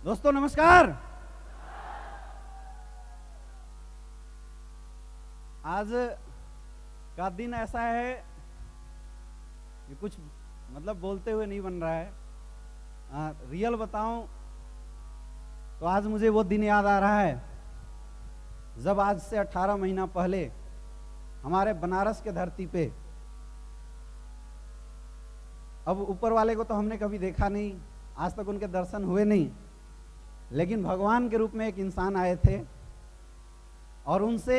दोस्तों नमस्कार। आज का दिन ऐसा है कि कुछ मतलब बोलते हुए नहीं बन रहा है। रियल बताऊं तो आज मुझे वो दिन याद आ रहा है जब आज से 18 महीना पहले हमारे बनारस के धरती पे, अब ऊपर वाले को तो हमने कभी देखा नहीं, आज तक उनके दर्शन हुए नहीं, लेकिन भगवान के रूप में एक इंसान आए थे और उनसे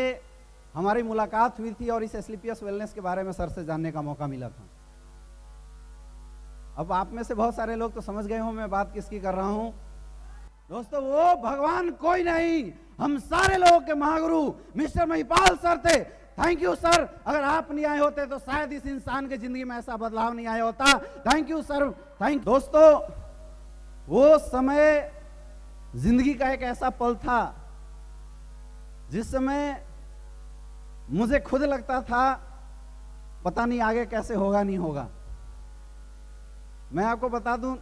हमारी मुलाकात हुई थी और इस एसलीपीएस वेलनेस के बारे में सर से जानने का मौका मिला था। अब आप में से बहुत सारे लोग तो समझ गए हो मैं बात किसकी कर रहा हूं। दोस्तों वो भगवान कोई नहीं, हम सारे लोगों के महागुरु मिस्टर महिपाल सर थे। थैंक यू सर, अगर आप नहीं आए होते तो शायद इस इंसान की जिंदगी में ऐसा बदलाव नहीं आया होता। Thank you sir, thank. दोस्तों वो समय जिंदगी का एक ऐसा पल था जिस समय मुझे खुद लगता था पता नहीं आगे कैसे होगा नहीं होगा। मैं आपको बता दूं,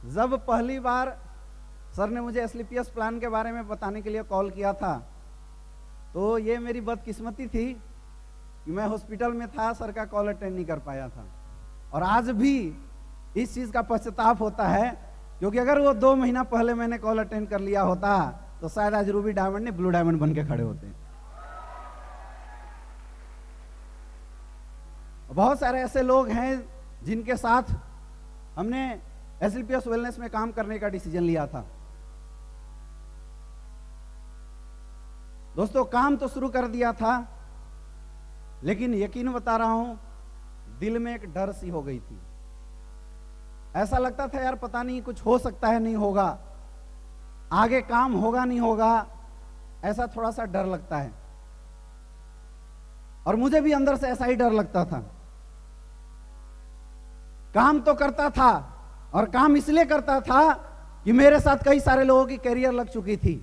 जब पहली बार सर ने मुझे एसलीपीएस प्लान के बारे में बताने के लिए कॉल किया था तो ये मेरी बदकिस्मती थी कि मैं हॉस्पिटल में था, सर का कॉल अटेंड नहीं कर पाया था। और आज भी इस चीज का पश्चाताप होता है, क्योंकि अगर वो 2 महीना पहले मैंने कॉल अटेंड कर लिया होता तो शायद आज रूबी डायमंड ने ब्लू डायमंड बन के खड़े होते। बहुत सारे ऐसे लोग हैं जिनके साथ हमने एसलीपीएस वेलनेस में काम करने का डिसीजन लिया था। दोस्तों काम तो शुरू कर दिया था, लेकिन यकीन बता रहा हूं दिल में एक डर सी हो गई थी। ऐसा लगता था यार पता नहीं कुछ हो सकता है नहीं होगा, आगे काम होगा नहीं होगा, ऐसा थोड़ा सा डर लगता है। और मुझे भी अंदर से ऐसा ही डर लगता था। काम तो करता था और काम इसलिए करता था कि मेरे साथ कई सारे लोगों की कैरियर लग चुकी थी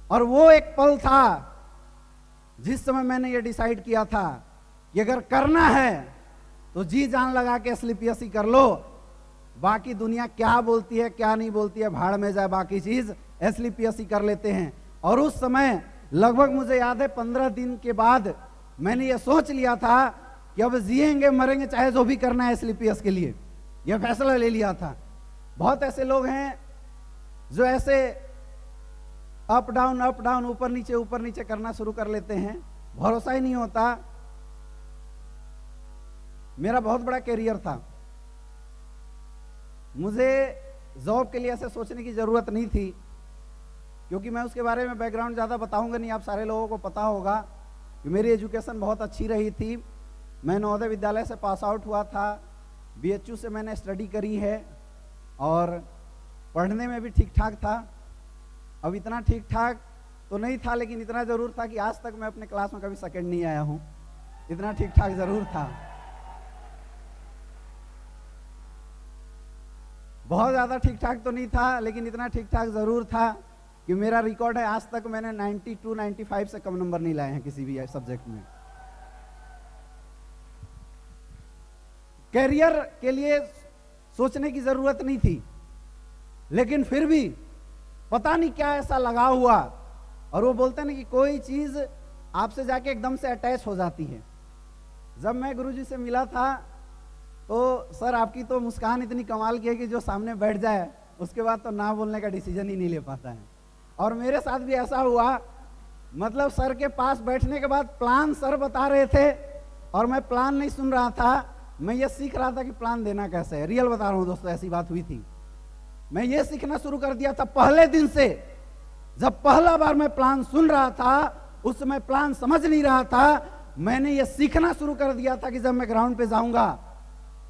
और वो एक पल था जिस समय मैंने ये डिसाइड किया था कि अगर करना है तो जी जान लगा के एसलीपीएस ही कर लो, बाकी दुनिया क्या बोलती है क्या नहीं बोलती है भाड़ में जाए, बाकी चीज एसलीपीएस ही कर लेते हैं। और उस समय लगभग मुझे याद है 15 दिन के बाद मैंने ये सोच लिया था कि अब जिएंगे मरेंगे चाहे जो भी करना है एसलीपीएस के लिए, यह फैसला ले लिया था। बहुत ऐसे लोग हैं जो ऐसे अप डाउन ऊपर नीचे करना शुरू कर लेते हैं, भरोसा ही नहीं होता। मेरा बहुत बड़ा कैरियर था, मुझे जॉब के लिए ऐसे सोचने की जरूरत नहीं थी, क्योंकि मैं उसके बारे में बैकग्राउंड ज्यादा बताऊंगा नहीं, आप सारे लोगों को पता होगा कि मेरी एजुकेशन बहुत अच्छी रही थी। मैं नवोदय विद्यालय से पास आउट हुआ था, बीएचयू से मैंने स्टडी करी है और पढ़ने में भी ठीक ठाक था। अब इतना ठीक ठाक तो नहीं था, लेकिन इतना जरूर था कि आज तक मैं अपने क्लास में कभी सेकंड नहीं आया हूं, इतना ठीक ठाक जरूर था। बहुत ज्यादा ठीक ठाक तो नहीं था, लेकिन इतना ठीक ठाक जरूर था कि मेरा रिकॉर्ड है आज तक मैंने 92 95 से कम नंबर नहीं लाए हैं किसी भी सब्जेक्ट में। कैरियर के लिए सोचने की जरूरत नहीं थी, लेकिन फिर भी पता नहीं क्या ऐसा लगा हुआ, और वो बोलते हैं ना कि कोई चीज आपसे जाके एकदम से अटैच हो जाती है। जब मैं गुरुजी से मिला था तो सर आपकी तो मुस्कान इतनी कमाल की है कि जो सामने बैठ जाए उसके बाद तो ना बोलने का डिसीजन ही नहीं ले पाता है। और मेरे साथ भी ऐसा हुआ, मतलब सर के पास बैठने के बाद प्लान सर बता रहे थे और मैं प्लान नहीं सुन रहा था, मैं ये सीख रहा था कि प्लान देना कैसे है। रियल बता रहा हूं दोस्तों, ऐसी बात हुई थी। मैं ये सीखना शुरू कर दिया था पहले दिन से। जब पहला बार मैं प्लान सुन रहा था उस समय प्लान समझ नहीं रहा था, मैंने ये सीखना शुरू कर दिया था कि जब मैं ग्राउंड पे जाऊंगा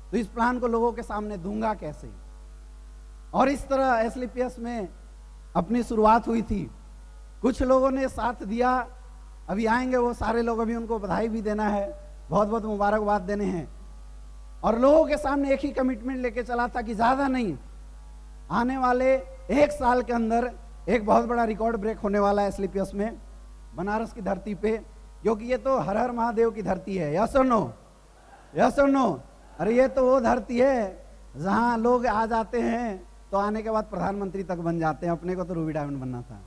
तो इस प्लान को लोगों के सामने दूंगा कैसे। और इस तरह एसलीपीएस में अपनी शुरुआत हुई थी। कुछ लोगों ने साथ दिया, अभी आएंगे वो सारे लोग, अभी उनको बधाई भी देना है, बहुत बहुत मुबारकबाद देने हैं। और लोगों के सामने एक ही कमिटमेंट लेके चला था कि ज्यादा नहीं, आने वाले 1 साल के अंदर एक बहुत बड़ा रिकॉर्ड ब्रेक होने वाला है एसलीपीएस में, बनारस की धरती पे, क्योंकि ये तो हर हर महादेव की धरती है। यस और नो, यस और नो। अरे ये तो वो धरती है जहां लोग आ जाते हैं तो आने के बाद प्रधानमंत्री तक बन जाते हैं, अपने को तो रूबी डायमंड बनना था।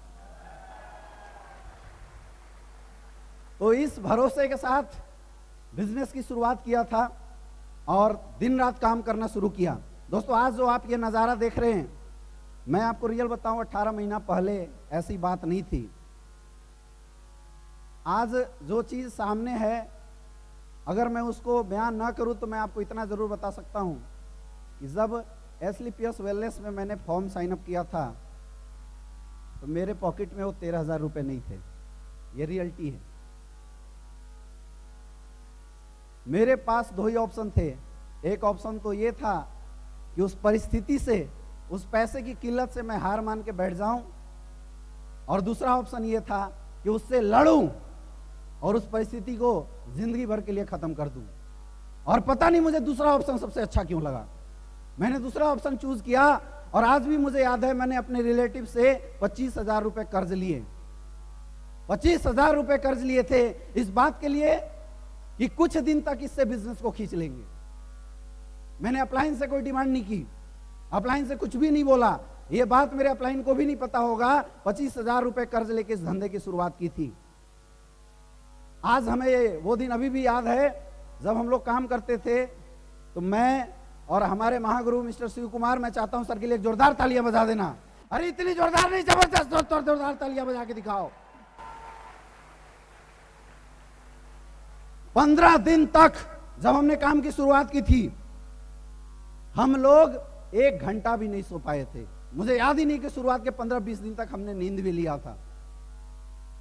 तो इस भरोसे के साथ बिजनेस की शुरुआत किया था और दिन रात काम करना शुरू किया। दोस्तों आज जो आप ये नज़ारा देख रहे हैं, मैं आपको रियल बताऊं, 18 महीना पहले ऐसी बात नहीं थी। आज जो चीज़ सामने है, अगर मैं उसको बयान ना करूं तो मैं आपको इतना ज़रूर बता सकता हूं कि जब एसलीपीएस वेलनेस में मैंने फॉर्म साइन अप किया था तो मेरे पॉकेट में वो 13,000 रुपये नहीं थे। ये रियलिटी है। मेरे पास दो ही ऑप्शन थे। एक ऑप्शन तो ये था कि उस परिस्थिति से, उस पैसे की किल्लत से मैं हार मान के बैठ जाऊं, और दूसरा ऑप्शन ये था कि उससे लड़ूं और उस परिस्थिति को जिंदगी भर के लिए खत्म कर दूं। और पता नहीं मुझे दूसरा ऑप्शन सबसे अच्छा क्यों लगा, मैंने दूसरा ऑप्शन चूज किया। और आज भी मुझे याद है, मैंने अपने रिलेटिव से 25,000 रुपए कर्ज लिए। 25,000 रुपए कर्ज लिए थे इस बात के लिए कि कुछ दिन तक इससे बिजनेस को खींच लेंगे। मैंने अपलाइन से कोई डिमांड नहीं की, अपलाइन से कुछ भी नहीं बोला। यह बात मेरे अपलाइन को भी नहीं पता होगा। 25,000 रुपए कर्ज लेके इस धंधे की शुरुआत की थी। आज हमें वो दिन अभी भी याद है जब हम लोग काम करते थे, तो मैं और हमारे महागुरु मिस्टर शिव कुमार, मैं चाहता हूं सर के लिए एक जोरदार तालियां बजा देना। अरे इतनी जोरदार नहीं, जबरदस्त जोरदार तालियां बजा के दिखाओ। 15 दिन तक जब हमने काम की शुरुआत की थी, हम लोग 1 घंटा भी नहीं सो पाए थे। मुझे याद ही नहीं कि शुरुआत के 15-20 दिन तक हमने नींद भी लिया था।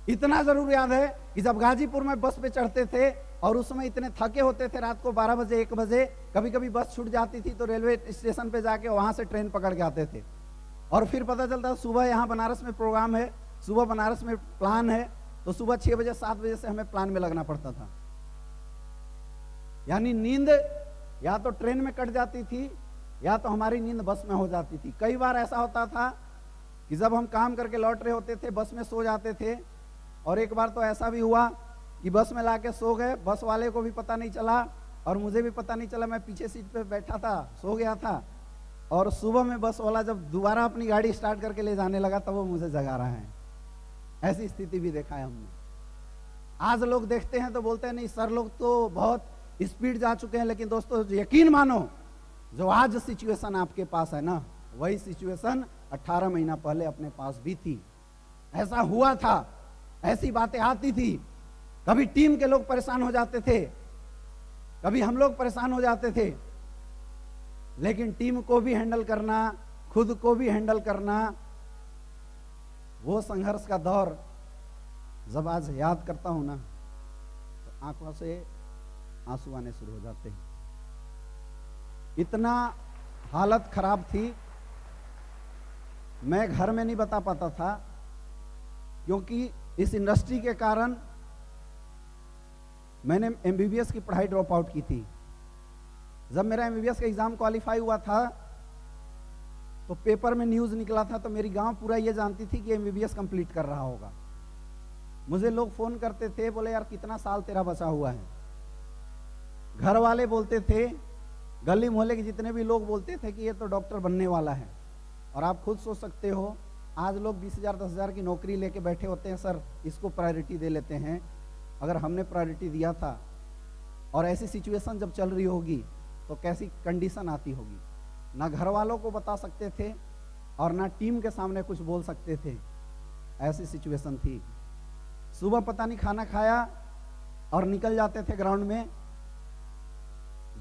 इतना जरूर याद है कि जब गाजीपुर में बस पे चढ़ते थे और उस समय इतने थके होते थे, रात को 12 बजे 1 बजे कभी कभी बस छूट जाती थी तो रेलवे स्टेशन पे जाके वहां से ट्रेन पकड़ के आते थे। और फिर पता चलता सुबह यहाँ बनारस में प्रोग्राम है, सुबह बनारस में प्लान है, तो सुबह 6 बजे 7 बजे से हमें प्लान में लगना पड़ता था। यानी नींद या तो ट्रेन में कट जाती थी या तो हमारी नींद बस में हो जाती थी। कई बार ऐसा होता था कि जब हम काम करके लौट रहे होते थे, बस में सो जाते थे। और एक बार तो ऐसा भी हुआ कि बस में लाके सो गए, बस वाले को भी पता नहीं चला और मुझे भी पता नहीं चला। मैं पीछे सीट पे बैठा था, सो गया था, और सुबह में बस वाला जब दोबारा अपनी गाड़ी स्टार्ट करके ले जाने लगा तब वो मुझे जगा रहा है। ऐसी स्थिति भी देखा है हमने। आज लोग देखते हैं तो बोलते हैं नहीं सर, लोग तो बहुत स्पीड जा चुके हैं। लेकिन दोस्तों यकीन मानो, जो आज सिचुएशन आपके पास है ना, वही सिचुएशन 18 महीना पहले अपने पास भी थी। ऐसा हुआ था, ऐसी बातें आती थी। कभी टीम के लोग परेशान हो जाते थे, कभी हम लोग परेशान हो जाते थे, लेकिन टीम को भी हैंडल करना, खुद को भी हैंडल करना, वो संघर्ष का दौर जब आज याद करता हूं ना तो आंखों से आंसू आने शुरू हो जाते हैं। इतना हालत खराब थी, मैं घर में नहीं बता पाता था, क्योंकि इस इंडस्ट्री के कारण मैंने एमबीबीएस की पढ़ाई ड्रॉप आउट की थी। जब मेरा एमबीबीएस का एग्जाम क्वालिफाई हुआ था तो पेपर में न्यूज निकला था, तो मेरी गांव पूरा ये जानती थी कि एमबीबीएस कंप्लीट कर रहा होगा। मुझे लोग फोन करते थे, बोले यार कितना साल तेरा बचा हुआ है। घर वाले बोलते थे, गली मोहल्ले के जितने भी लोग बोलते थे कि ये तो डॉक्टर बनने वाला है। और आप खुद सोच सकते हो, आज लोग 20,000 10,000 की नौकरी लेके बैठे होते हैं, सर इसको प्रायोरिटी दे लेते हैं। अगर हमने प्रायोरिटी दिया था और ऐसी सिचुएशन जब चल रही होगी तो कैसी कंडीशन आती होगी। ना घर वालों को बता सकते थे और ना टीम के सामने कुछ बोल सकते थे, ऐसी सिचुएशन थी। सुबह पता नहीं खाना खाया और निकल जाते थे ग्राउंड में,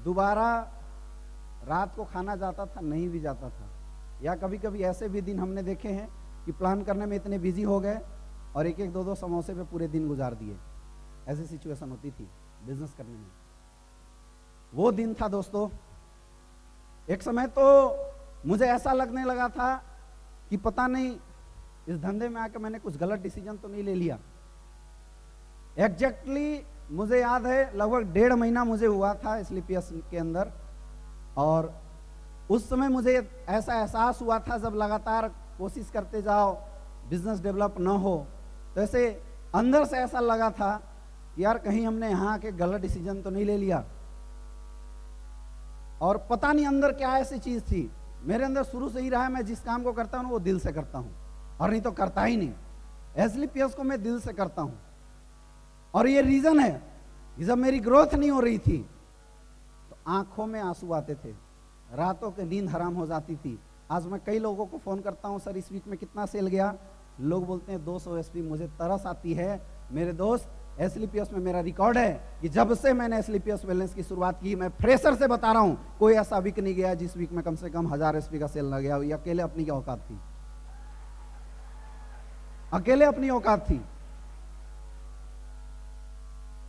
दोबारा रात को खाना जाता था, नहीं भी जाता था। या कभी कभी ऐसे भी दिन हमने देखे हैं कि प्लान करने में इतने बिजी हो गए और 1-1 2-2 समोसे पे पूरे दिन गुजार दिए। ऐसी सिचुएशन होती थी बिजनेस करने में। वो दिन था दोस्तों। एक समय तो मुझे ऐसा लगने लगा था कि पता नहीं इस धंधे में आकर मैंने कुछ गलत डिसीजन तो नहीं ले लिया। एग्जैक्टली मुझे याद है, लगभग 1.5 महीना मुझे हुआ था एसलीपीएस के अंदर, और उस समय मुझे ऐसा एहसास हुआ था, जब लगातार कोशिश करते जाओ, बिजनेस डेवलप ना हो, तो ऐसे अंदर से ऐसा लगा था कि यार कहीं हमने यहाँ आके गलत डिसीजन तो नहीं ले लिया। और पता नहीं अंदर क्या ऐसी चीज थी, मेरे अंदर शुरू से ही रहा है, मैं जिस काम को करता हूं वो दिल से करता हूं, और नहीं तो करता ही नहीं। एसलीपीएस को मैं दिल से करता हूं, और ये रीजन है कि जब मेरी ग्रोथ नहीं हो रही थी तो आंखों में आंसू आते थे, रातों की नींद हराम हो जाती थी। आज मैं कई लोगों को फोन करता हूं, सर इस वीक में कितना सेल गया? लोग बोलते हैं 200 एसपी। मुझे तरस आती है मेरे दोस्त, एसलीपीएस में मेरा रिकॉर्ड है कि जब से मैंने एसलीपीएस वेलनेस की शुरुआत की, मैं फ्रेशर से बता रहा हूं, कोई ऐसा वीक नहीं गया जिस वीक में कम से कम 1000 एसपी का सेल ना गया। ये अकेले अपनी क्या औकात थी, अकेले अपनी औकात थी।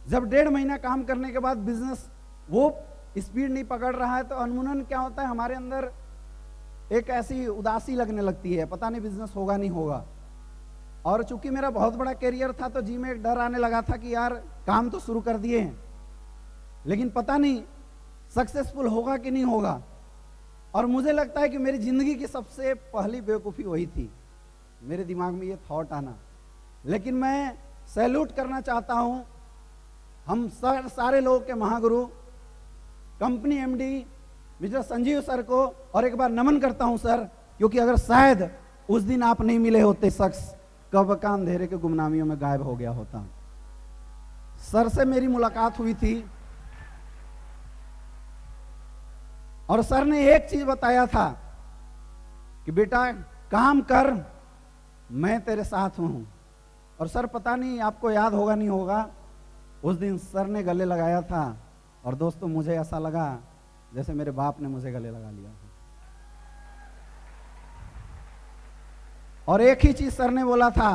जब 1.5 महीना काम करने के बाद बिजनेस वो स्पीड नहीं पकड़ रहा है तो अनमुनन क्या होता है, हमारे अंदर एक ऐसी उदासी लगने लगती है, पता नहीं बिजनेस होगा नहीं होगा। और चूंकि मेरा बहुत बड़ा कैरियर था तो जी में एक डर आने लगा था कि यार काम तो शुरू कर दिए हैं लेकिन पता नहीं सक्सेसफुल होगा कि नहीं होगा। और मुझे लगता है कि मेरी जिंदगी की सबसे पहली बेवकूफ़ी वही थी, मेरे दिमाग में ये थॉट आना। लेकिन मैं सैल्यूट करना चाहता हूं हम सारे लोगों के महागुरु company MD mister Sanjeev sir को, और एक बार नमन करता हूं सर, क्योंकि अगर शायद उस दिन आप नहीं मिले होते, शख्स कब का अंधेरे के गुमनामियों में गायब हो गया होता। सर से मेरी मुलाकात हुई थी और सर ने एक चीज बताया था कि बेटा काम कर, मैं तेरे साथ हूं। और सर पता नहीं आपको याद होगा नहीं होगा, उस दिन सर ने गले लगाया था और दोस्तों मुझे ऐसा लगा जैसे मेरे बाप ने मुझे गले लगा लिया। और एक ही चीज सर ने बोला था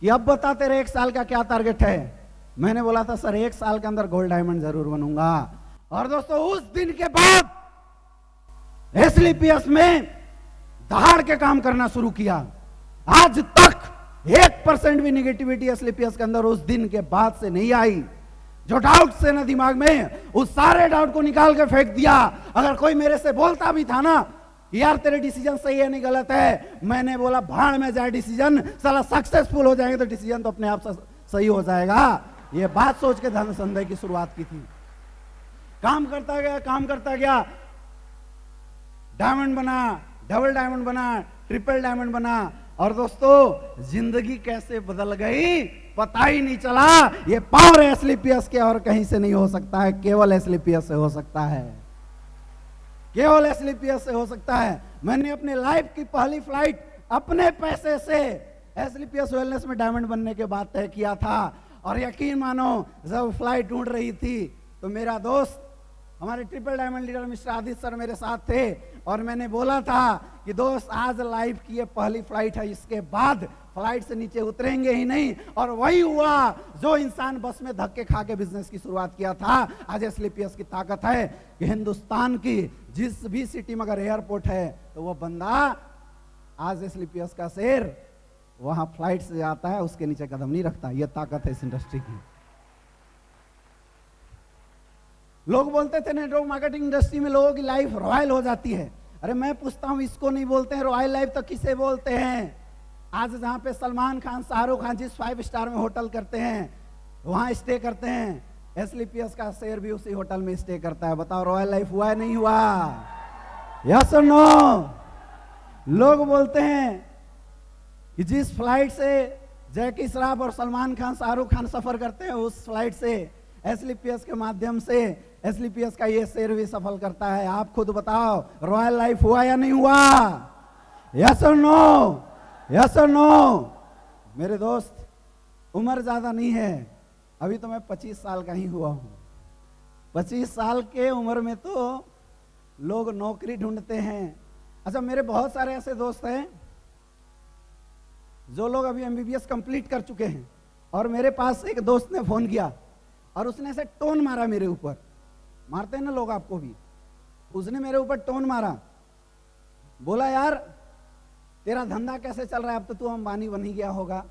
कि अब बता तेरे 1 साल का क्या टारगेट है। मैंने बोला था सर 1 साल के अंदर गोल्ड डायमंड जरूर बनूंगा। और दोस्तों उस दिन के बाद एसलीपीएस में दहाड़ के काम करना शुरू किया। आज तक 1% भी निगेटिविटी एसलीपीएस के अंदर उस दिन के बाद से नहीं आई। जो डाउट से ना दिमाग में, उस सारे डाउट को निकाल के फेंक दिया। अगर कोई मेरे से बोलता भी था ना यार तेरे डिसीजन सही है नहीं गलत है, मैंने बोला भाड़ में जाए डिसीजन, साला सक्सेसफुल हो जाएंगे तो डिसीजन तो अपने आप सही हो जाएगा। ये बात सोच के धन संदेह की शुरुआत की थी। काम करता गया, डायमंड बना, डबल डायमंड बना, ट्रिपल डायमंड बना। और दोस्तों जिंदगी कैसे बदल गई पता ही नहीं चला। ये पावर एसलीपीएस के और कहीं से नहीं हो सकता है, केवल एसलीपीएस से हो सकता है, केवल एसलीपीएस से हो सकता है। मैंने अपने लाइफ की पहली फ्लाइट अपने पैसे से एसलीपीएस वेलनेस में डायमंड बनने के बाद तय किया था। और यकीन मानो जब फ्लाइट उड़ रही थी तो मेरा दोस्त हमारे triple diamond leader mister Aditya sir मेरे साथ थे और मैंने बोला था कि दोस्त आज लाइफ की ये पहली फ्लाइट है, इसके बाद फ्लाइट से नीचे उतरेंगे ही नहीं। और वही हुआ जो इंसान बस में धक्के खा के बिजनेस की शुरुआत किया था। आज एसलीपीएस की ताकत है कि हिंदुस्तान की जिस भी सिटी में अगर एयरपोर्ट है तो वो बंदा आज एसलीपीएस का शेर वहां फ्लाइट से आता है, उसके नीचे कदम नहीं रखता। ये ताकत है इस इंडस्ट्री की। लोग बोलते थे नेटवर्क मार्केटिंग इंडस्ट्री में लोगों की लाइफ रॉयल हो जाती है। अरे मैं पूछता हूं इसको नहीं बोलते हैं रॉयल लाइफ तो किसे बोलते हैं? आज जहां पे सलमान खान, शाहरुख खान जिस 5 स्टार में होटल करते हैं वहां स्टे करते हैं, एसलीपीएस का शेयर भी उसी होटल में स्टे करता है। बताओ रॉयल लाइफ हुआ है नहीं हुआ? यस और नो? लोग बोलते हैं कि जिस फ्लाइट से जैकी श्रॉफ और सलमान खान, शाहरुख खान सफर करते हैं उस फ्लाइट से एसलीपीएस के माध्यम से एसलीपीएस का ये शेयर भी सफल करता है। आप खुद बताओ रॉयल लाइफ हुआ या नहीं हुआ? यस और नो? यस और नो? मेरे दोस्त उम्र ज्यादा नहीं है, अभी तो मैं 25 साल का ही हुआ हूं। 25 साल के उम्र में तो लोग नौकरी ढूंढते हैं। अच्छा मेरे बहुत सारे ऐसे दोस्त हैं जो लोग अभी एमबीबीएस कंप्लीट कर चुके हैं और मेरे पास एक दोस्त ने फोन किया और उसने ऐसे टोन मारा मेरे ऊपर, मारते हैं ना लोग आपको भी, उसने मेरे ऊपर टोन मारा, बोला यार तेरा धंधा कैसे चल रहा है, अब तो तू अंबानी बन ही गया होगा।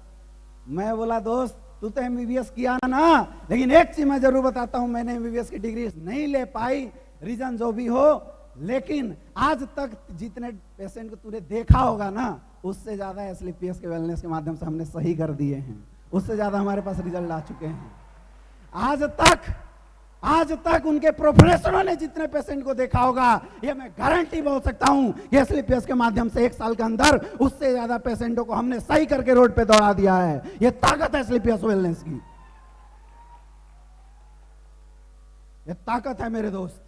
मैं बोला दोस्त तू तो एमबीबीएस किया ना, लेकिन एक चीज मैं जरूर बताता हूं, मैंने एमबीबीएस की डिग्री नहीं ले पाई, रीजन जो भी हो, लेकिन आज तक जितने पेशेंट को तूने देखा होगा ना उससे ज्यादा एसलीपीएस के वेलनेस के माध्यम से हमने सही कर दिए हैं, उससे ज्यादा हमारे पास रिजल्ट आ चुके हैं। आज तक आज तक उनके प्रोफेशनलों ने जितने पेशेंट को देखा होगा, ये मैं गारंटी बोल सकता हूं, ये एसएलपीएस के माध्यम से 1 साल के अंदर उससे ज्यादा पेशेंटों को हमने सही करके रोड पे दौड़ा दिया है। ये ताकत है एसएलपीएस वेलनेस की, ये ताकत है मेरे दोस्त।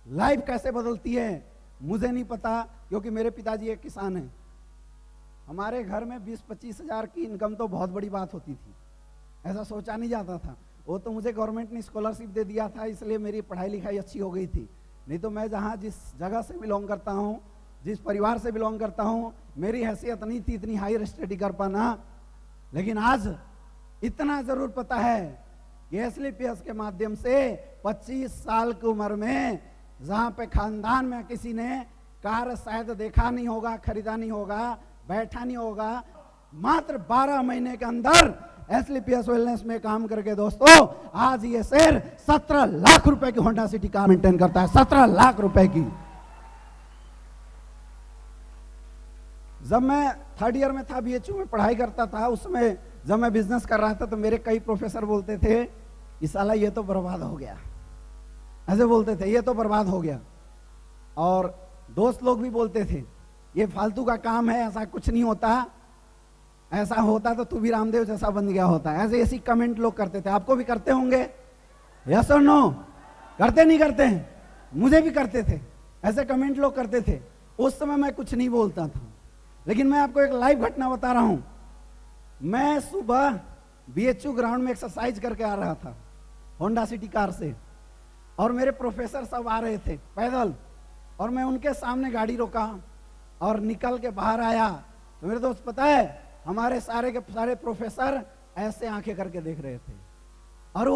लाइफ कैसे बदलती है मुझे नहीं पता, क्योंकि मेरे पिताजी एक किसान हैं। हमारे घर में 20-25 हजार की इनकम तो बहुत बड़ी बात होती थी, ऐसा सोचा नहीं जाता था। वो तो मुझे गवर्नमेंट ने स्कॉलरशिप दे दिया था, इसलिए मेरी पढ़ाई लिखाई अच्छी हो गई थी। नहीं तो मैं जहाँ जिस जगह से बिलोंग करता हूँ, जिस परिवार से बिलोंग करता हूँ, मेरी हैसियत नहीं थी इतनी हायर स्टडी कर पाना। लेकिन आज इतना जरूर पता है कि एसएलपीएस के माध्यम से 25 साल की उम्र में, जहाँ पे खानदान में किसी ने कार शायद देखा नहीं होगा, खरीदा नहीं होगा, बैठा नहीं होगा, मात्र 12 महीने के अंदर एसएलपीएस वेलनेस में काम करके दोस्तों आज ये शहर 17 लाख रुपए की होंडा सिटी कार मेंटेन करता है। 17 लाख रुपए की। जब मैं 3rd ईयर में था, बीएचयू में पढ़ाई करता था, उसमें जब मैं बिजनेस कर रहा था तो मेरे कई प्रोफेसर बोलते थे कि साला ये तो बर्बाद हो गया, ऐसे बोलते थे, ये तो बर्बाद हो गया। और दोस्त लोग भी बोलते थे ये फालतू का काम है, ऐसा कुछ नहीं होता, ऐसा होता तो तू भी रामदेव जैसा बन गया होता। ऐसे ऐसी कमेंट लोग करते थे, आपको भी करते होंगे? यस और नो? करते नहीं करते हैं? मुझे भी करते थे, ऐसे कमेंट लोग करते थे। उस समय मैं कुछ नहीं बोलता था, लेकिन मैं आपको एक लाइव घटना बता रहा हूं। मैं सुबह बीएचयू ग्राउंड में एक्सरसाइज करके आ रहा था होंडा सिटी कार से, और मेरे प्रोफेसर सब आ रहे थे पैदल, और मैं उनके सामने गाड़ी रोका और निकल के बाहर आया तो मेरे दोस्त पता है हमारे सारे के सारे प्रोफेसर ऐसे आंखें करके देख रहे थे, और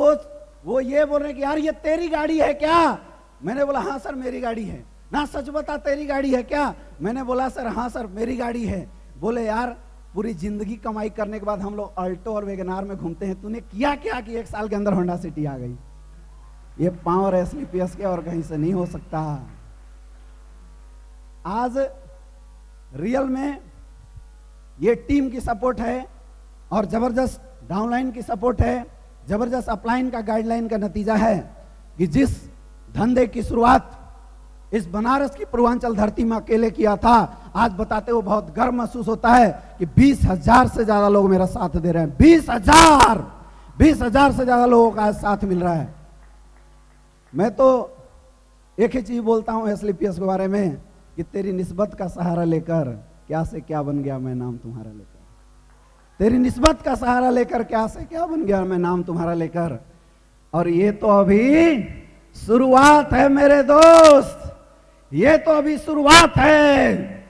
वो ये बोल रहे कि यार ये तेरी गाड़ी है क्या? मैंने बोला हाँ सर मेरी गाड़ी है। ना सच बता तेरी गाड़ी है क्या? मैंने बोला सर हाँ सर मेरी गाड़ी है। बोले यार पूरी जिंदगी कमाई करने के बाद हम लोग अल्टो और वेगनार में घूमते हैं, तूने किया क्या कि 1 साल के अंदर होंडा सिटी आ गई? ये पावर एसएलपीएस के और कहीं से नहीं हो सकता। आज रियल में ये टीम की सपोर्ट है और जबरदस्त डाउनलाइन की सपोर्ट है, जबरदस्त अपलाइन का गाइडलाइन का नतीजा है कि जिस धंधे की शुरुआत इस बनारस की पूर्वांचल धरती में अकेले किया था, आज बताते हुए बहुत गर्व महसूस होता है कि 20,000 से ज्यादा लोग मेरा साथ दे रहे हैं। 20,000 से ज्यादा लोगों का आज साथ मिल रहा है। मैं तो एक ही चीज बोलता हूं एसएलपीएस के बारे में कि तेरी निस्बत का सहारा लेकर क्या से क्या बन गया मैं नाम तुम्हारा लेकर। तेरी निस्बत का सहारा लेकर क्या से क्या बन गया मैं नाम तुम्हारा लेकर। और ये तो अभी शुरुआत है मेरे दोस्त, ये तो अभी शुरुआत है।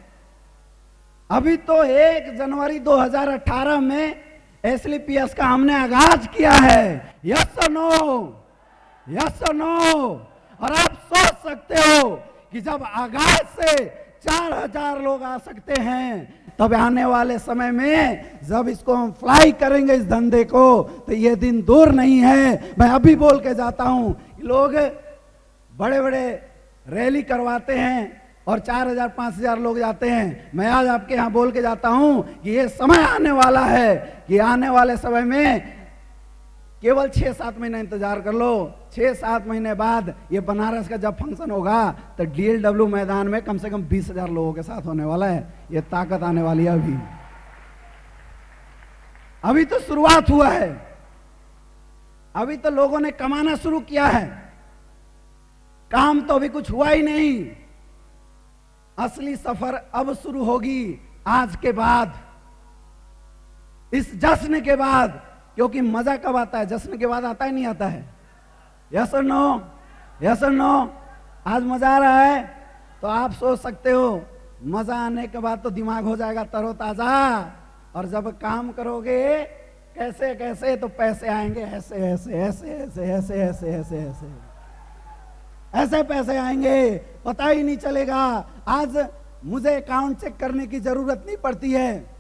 अभी तो 1 जनवरी 2018 में एसएलपीएस का हमने आगाज किया है। यस और नो? यस और नो? और आप सोच सकते हो कि जब आगाज से 4,000 लोग आ सकते हैं, तब आने वाले समय में जब इसको हम फ्लाई करेंगे इस धंधे को, तो ये दिन दूर नहीं है। मैं अभी बोल के जाता हूं, लोग बड़े बड़े रैली करवाते हैं और 4,000-5,000 लोग जाते हैं। मैं आज आपके यहाँ बोल के जाता हूं कि ये समय आने वाला है कि आने वाले समय में केवल 6-7 महीने इंतजार कर लो। 6-7 महीने बाद ये बनारस का जब फंक्शन होगा तो डीएलडब्ल्यू मैदान में कम से कम 20,000 लोगों के साथ होने वाला है। ये ताकत आने वाली है। अभी तो शुरुआत हुआ है, अभी तो लोगों ने कमाना शुरू किया है, काम तो अभी कुछ हुआ ही नहीं। असली सफर अब शुरू होगी आज के बाद, इस जश्न के बाद। क्योंकि मजा कब आता है? जश्न के बाद आता है, नहीं आता है? यस और नो? यस और नो? आज मजा आ रहा है तो आप सोच सकते हो मजा आने के बाद तो दिमाग हो जाएगा तरोताजा, और जब काम करोगे कैसे कैसे तो पैसे आएंगे ऐसे ऐसे ऐसे ऐसे ऐसे ऐसे ऐसे ऐसे ऐसे पैसे आएंगे, पता ही नहीं चलेगा। आज मुझे अकाउंट चेक करने की जरूरत नहीं पड़ती है,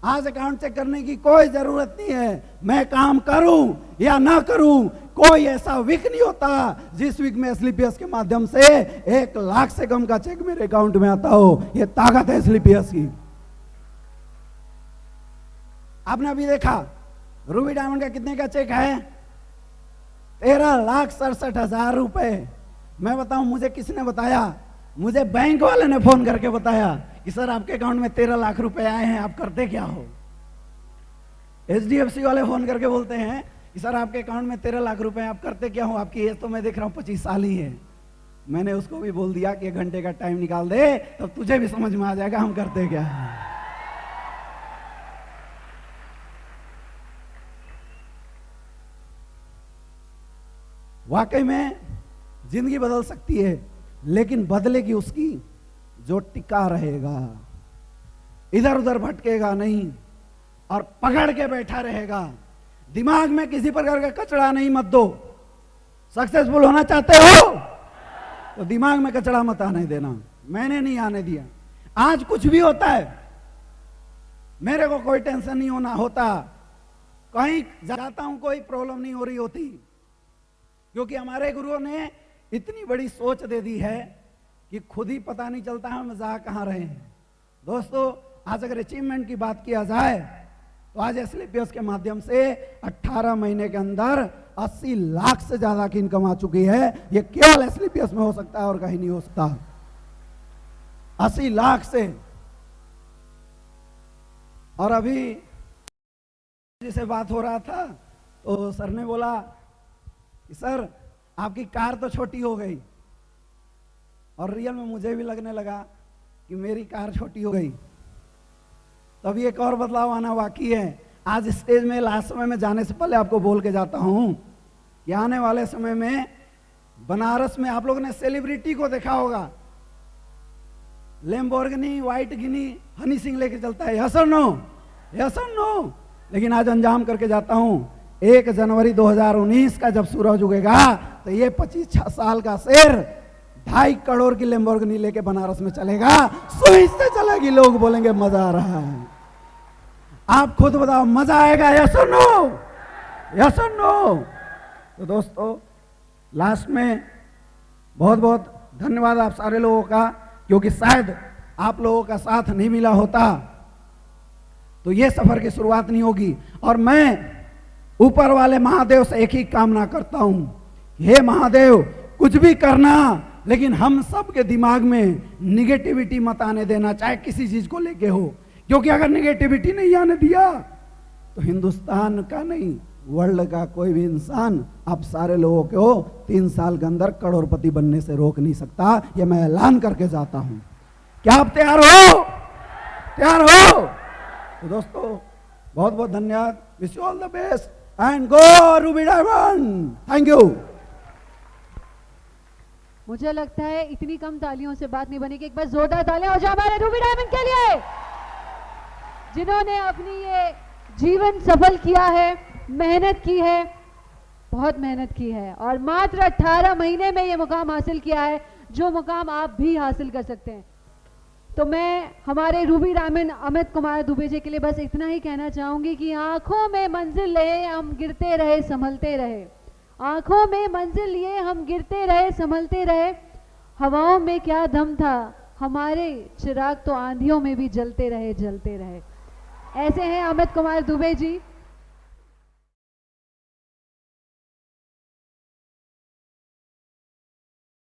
आज अकाउंट चेक करने की कोई जरूरत नहीं है। मैं काम करूं या ना करूं, कोई ऐसा वीक नहीं होता जिस वीक में एसएलपीएस के माध्यम से 1 लाख से कम का चेक मेरे अकाउंट में आता हो। यह ताकत है एसएलपीएस की। आपने अभी देखा रूबी डायमंड का कितने का चेक है? 13,67,000 रुपए। मैं बताऊं मुझे किसने बताया? मुझे बैंक वाले ने फोन करके बताया कि सर आपके अकाउंट में 13 लाख रुपए आए हैं, आप करते क्या हो? HDFC वाले फोन करके बोलते हैं कि सर आपके अकाउंट में 13 लाख रुपए, आप करते क्या हो? आपकी एज तो मैं देख रहा हूं 25 साल ही है। मैंने उसको भी बोल दिया कि 1 घंटे का टाइम निकाल दे, तब तुझे भी समझ में आ जाएगा हम करते क्या है। वाकई में जिंदगी बदल सकती है, लेकिन बदलेगी उसकी जो टिका रहेगा, इधर उधर भटकेगा नहीं और पकड़ के बैठा रहेगा। दिमाग में किसी प्रकार का कचरा नहीं मत दो। सक्सेसफुल होना चाहते हो तो दिमाग में कचरा मत आने देना। मैंने नहीं आने दिया। आज कुछ भी होता है, मेरे को कोई टेंशन नहीं होना होता। कहीं जाता हूं कोई प्रॉब्लम नहीं हो रही होती, क्योंकि हमारे गुरुओं ने इतनी बड़ी सोच दे दी है कि खुद ही पता नहीं चलता हम जा कहां रहे हैं। दोस्तों, आज अगर अचीवमेंट की बात किया जाए तो आज एसलीपीएस के माध्यम से 18 महीने के अंदर 80 लाख से ज्यादा की इनकम आ चुकी है। ये केवल एसलीपीएस में हो सकता है और कहीं नहीं हो सकता। 80 लाख से। और अभी जिसे बात हो रहा था तो सर ने बोला कि सर आपकी कार तो छोटी हो गई, और रियल में मुझे भी लगने लगा कि मेरी कार छोटी हो गई। तभी एक और बदलाव आना बाकी है। आज स्टेज में लास्ट समय में जाने से पहले आपको बोल के जाता हूं कि आने वाले समय में बनारस में आप लोगों ने सेलिब्रिटी को देखा होगा, लैम्बोर्गिनी व्हाइट गिनी हनी सिंह लेके चलता है। यस और नो? यस और नो? लेकिन आज अंजाम करके जाता हूं, 1 जनवरी 2019 का जब सूरज उगेगा तो ये 25 साल का शेर 2.5 करोड़ की लैम्बोर्गिनी लेके बनारस में चलेगा। स्विच से चलेगी, लोग बोलेंगे मजा आ रहा है। आप खुद बताओ मजा आएगा? यस और नो? यस और नो? तो दोस्तों, लास्ट में बहुत बहुत धन्यवाद आप सारे लोगों का, क्योंकि शायद आप लोगों का साथ नहीं मिला होता तो ये सफर की शुरुआत नहीं होगी। और मैं ऊपर वाले महादेव से एक ही कामना करता हूं, हे महादेव कुछ भी करना, लेकिन हम सब के दिमाग में निगेटिविटी मत आने देना, चाहे किसी चीज को लेके हो। क्योंकि अगर निगेटिविटी नहीं आने दिया तो हिंदुस्तान का नहीं, वर्ल्ड का कोई भी इंसान आप सारे लोगों को 3 साल के अंदर करोड़पति बनने से रोक नहीं सकता। ये मैं ऐलान करके जाता हूं। क्या आप तैयार हो? तैयार हो? तो दोस्तों, बहुत बहुत धन्यवाद। Wish you all the best and go Ruby diamond. Thank you. मुझे लगता है इतनी कम तालियों से बात नहीं बनेगी। एक बार जोरदार तालियां हो जाए हमारे रूबी डायमंड के लिए, जिन्होंने अपनी ये जीवन सफल किया है, मेहनत की है, बहुत मेहनत की है, और मात्र 18 महीने में ये मुकाम हासिल किया है, जो मुकाम आप भी हासिल कर सकते हैं। तो मैं हमारे रूबी डायमंड अमित कुमार दुबे जी के लिए बस इतना ही कहना चाहूंगी कि आंखों में मंजिल ले हम गिरते रहे संभलते रहे, आंखों में मंजिल लिए हम गिरते रहे संभलते रहे, हवाओं में क्या दम था, हमारे चिराग तो आंधियों में भी जलते रहे जलते रहे। ऐसे हैं अमित कुमार दुबे जी।